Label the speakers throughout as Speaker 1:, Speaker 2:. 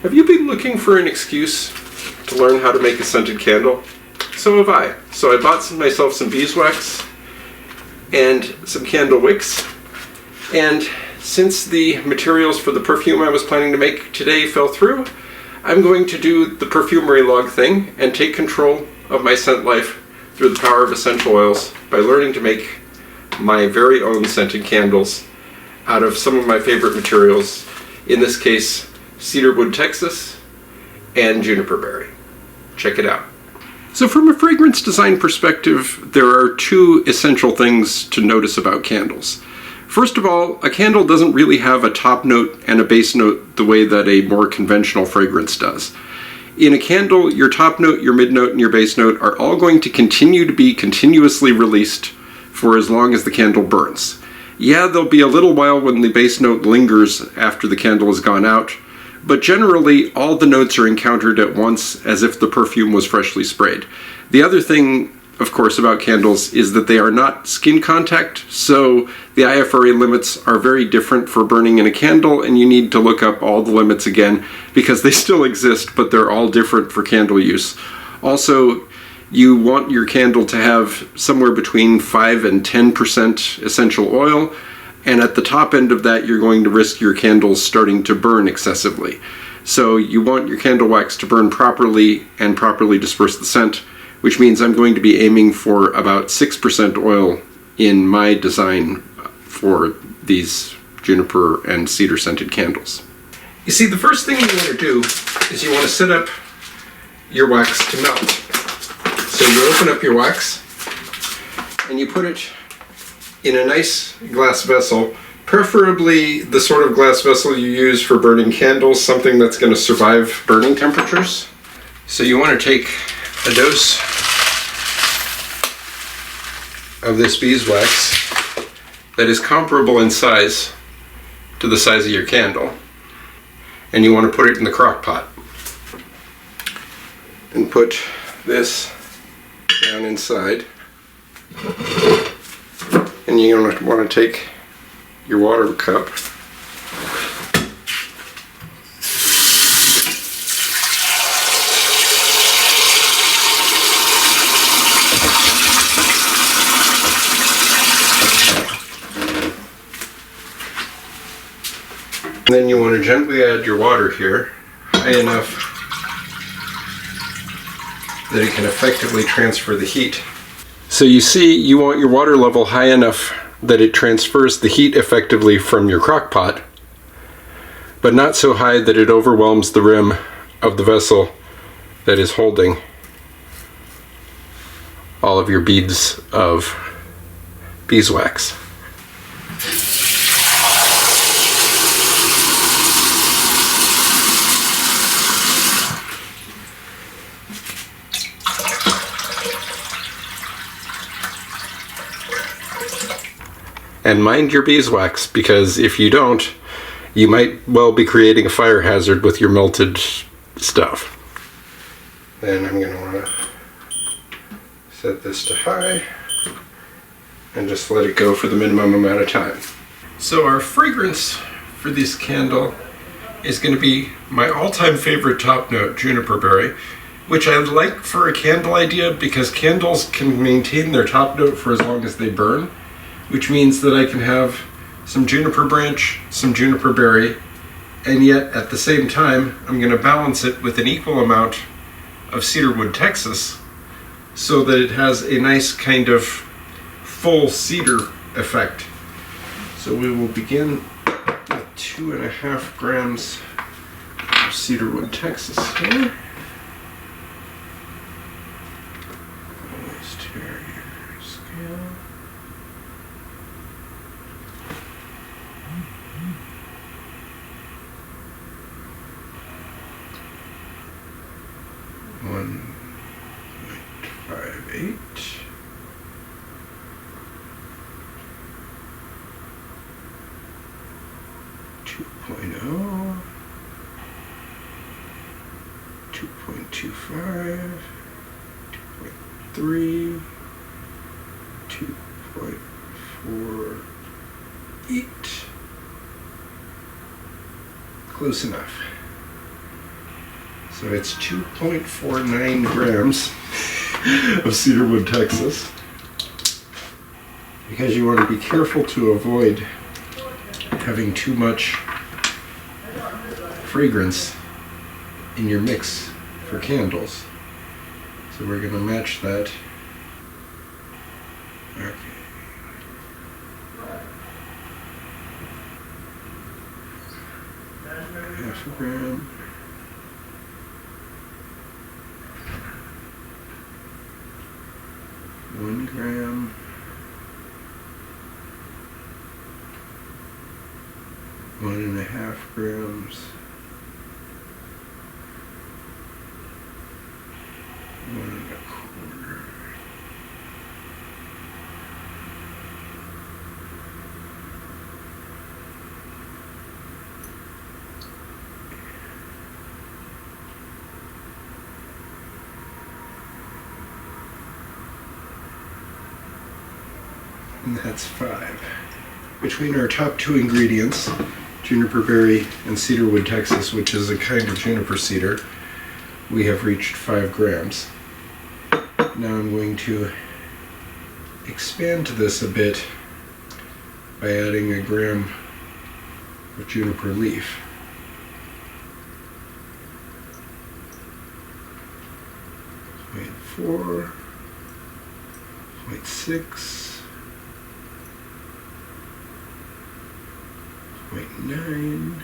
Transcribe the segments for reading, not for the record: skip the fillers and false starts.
Speaker 1: Have you been looking for an excuse to learn how to make a scented candle? So have I. So I bought myself some beeswax and some candle wicks, and since the materials for the perfume I was planning to make today fell through, I'm going to do the perfumery log thing and take control of my scent life through the power of essential oils by learning to make my very own scented candles out of some of my favorite materials, in this case cedar wood Texas and juniper berry. Check it out. So from a fragrance design perspective, there are two essential things to notice about candles. First of all, a candle doesn't really have a top note and a base note the way that a more conventional fragrance does. In a candle, your top note, your mid note, and your base note are all going to continue to be continuously released for as long as the candle burns. Yeah, there'll be a little while when the base note lingers after the candle has gone out, but generally all the notes are encountered at once as if the perfume was freshly sprayed. The other thing, of course, about candles is that they are not skin contact, so the IFRA limits are very different for burning in a candle, and you need to look up all the limits again because they still exist, but they're all different for candle use. Also, you want your candle to have somewhere between 5 and 10% essential oil, and at the top end of that you're going to risk your candles starting to burn excessively. So you want your candle wax to burn properly and properly disperse the scent, which means I'm going to be aiming for about 6% oil in my design for these juniper and cedar scented candles. You see, the first thing you want to do is you want to set up your wax to melt. So you open up your wax and you put it in a nice glass vessel, preferably the sort of glass vessel you use for burning candles, something that's going to survive burning temperatures. So you want to take a dose of this beeswax that is comparable in size to the size of your candle, and you want to put it in the crock pot and put this down inside. And you're going to want to take your water cup and then you want to gently add your water here, high enough that it can effectively transfer the heat. So you see, you want your water level high enough that it transfers the heat effectively from your crock pot, but not so high that it overwhelms the rim of the vessel that is holding all of your beads of beeswax. And mind your beeswax, because if you don't, you might well be creating a fire hazard with your melted stuff. Then I'm going to want to set this to high and just let it go for the minimum amount of time. So our fragrance for this candle is going to be my all-time favorite top note, juniper berry, which I like for a candle idea because candles can maintain their top note for as long as they burn, which means that I can have some juniper branch, some juniper berry, and yet at the same time I'm going to balance it with an equal amount of cedar wood Texas so that it has a nice kind of full cedar effect. So we will begin with 2.5 grams of cedar wood Texas here. Always tear your scale. One 0.58, 2.0, 2.25, 2.3, 2.48. Close enough. So it's 2.49 grams of cedarwood Texas, because you want to be careful to avoid having too much fragrance in your mix for candles. So we're going to match that. Okay. Half a gram. One gram. One and a half grams. One and a quarter. And that's 5. Between our top 2 ingredients, juniper berry and cedarwood Texas, which is a kind of juniper cedar, we have reached 5 grams. Now I'm going to expand this a bit by adding a gram of juniper leaf. Point 4, 0.6, 0.9,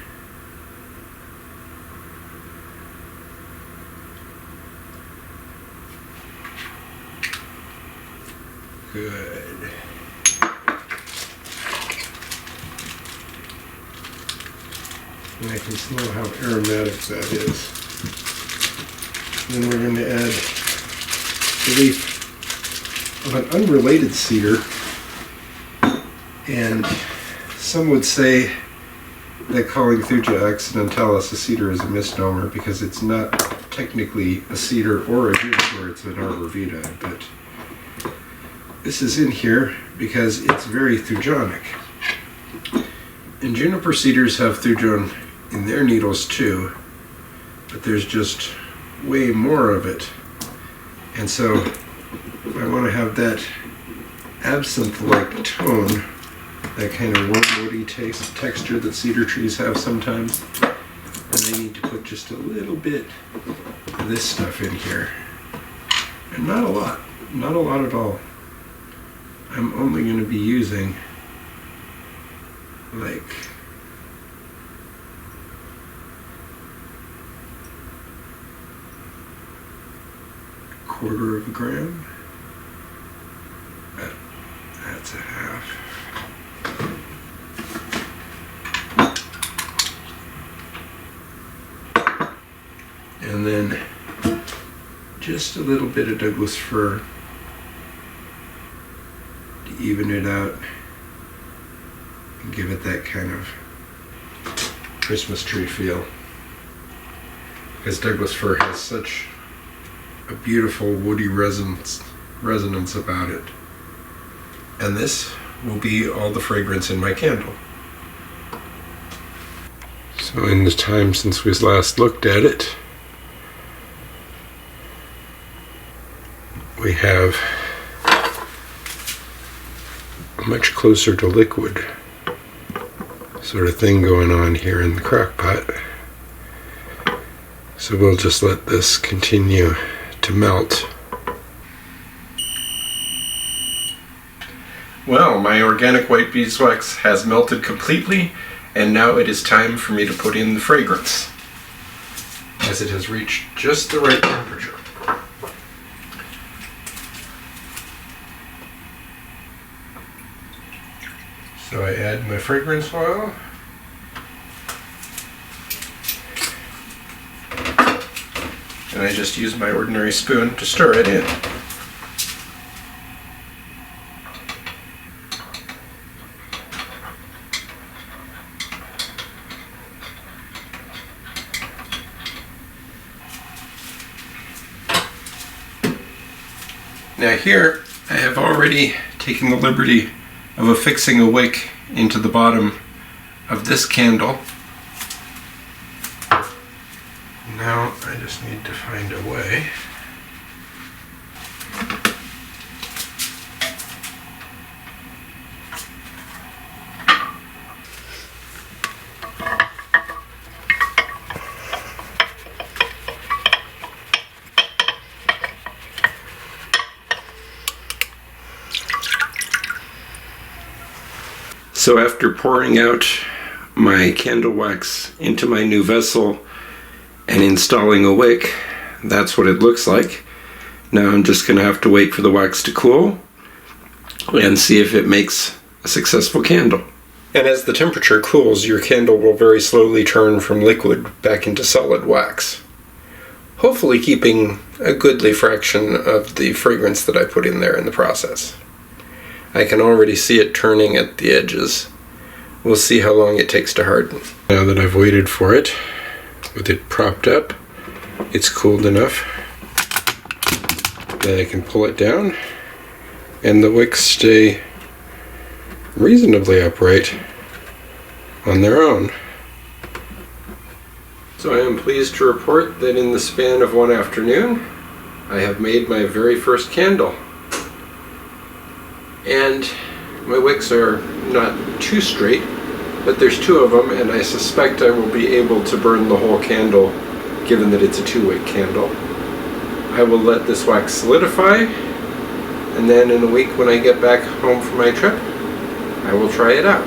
Speaker 1: good. And I can smell how aromatic that is. Then we're going to add the leaf of an unrelated cedar, and some would say that calling Thuja accidentalis a cedar is a misnomer, because it's not technically a cedar or a juniper, it's an arborvitae, but this is in here because it's very thujonic. And juniper cedars have thujon in their needles too, but there's just way more of it. And so I want to have that absinthe-like tone, that kind of wormwoody texture that cedar trees have sometimes. And I need to put just a little bit of this stuff in here. And not a lot at all. I'm only going to be using like a quarter of a gram. That's a half. And then just a little bit of Douglas fir to even it out and give it that kind of Christmas tree feel. Because Douglas fir has such a beautiful woody resonance about it. And this will be all the fragrance in my candle. So in the time since we last looked at it, we have a much closer to liquid sort of thing going on here in the crock pot. So we'll just let this continue to melt. Well, my organic white beeswax has melted completely, and now it is time for me to put in the fragrance, as it has reached just the right temperature. So I add my fragrance oil. And I just use my ordinary spoon to stir it in. Now here, I have already taken the liberty of affixing a wick into the bottom of this candle. Now now I just need to find a way. So after pouring out my candle wax into my new vessel and installing a wick, that's what it looks like. Now I'm just going to have to wait for the wax to cool and see if it makes a successful candle. And as the temperature cools, your candle will very slowly turn from liquid back into solid wax, hopefully keeping a goodly fraction of the fragrance that I put in there in the process. I can already see it turning at the edges. We'll see how long it takes to harden. Now that I've waited for it, with it propped up, it's cooled enough that I can pull it down and the wicks stay reasonably upright on their own. So I am pleased to report that in the span of one afternoon, I have made my very first candle. And my wicks are not too straight, but there's two of them, and I suspect I will be able to burn the whole candle, given that it's a 2-wick candle. I will let this wax solidify, and then in a week when I get back home from my trip, I will try it out.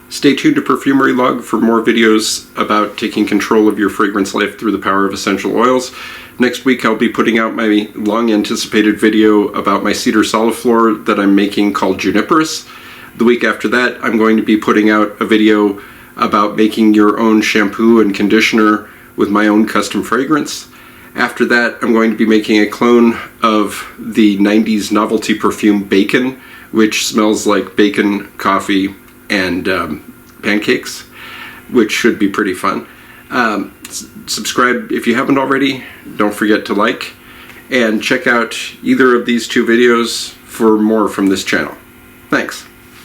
Speaker 1: Stay tuned to Perfumery Log for more videos about taking control of your fragrance life through the power of essential oils. Next week I'll be putting out my long-anticipated video about my cedar soliflor that I'm making called Juniperous. The week after that I'm going to be putting out a video about making your own shampoo and conditioner with my own custom fragrance. After that I'm going to be making a clone of the 90s novelty perfume Bacon, which smells like bacon, coffee, and pancakes, which should be pretty fun. Subscribe if you haven't already. Don't forget to like, and check out either of these two videos for more from this channel. Thanks.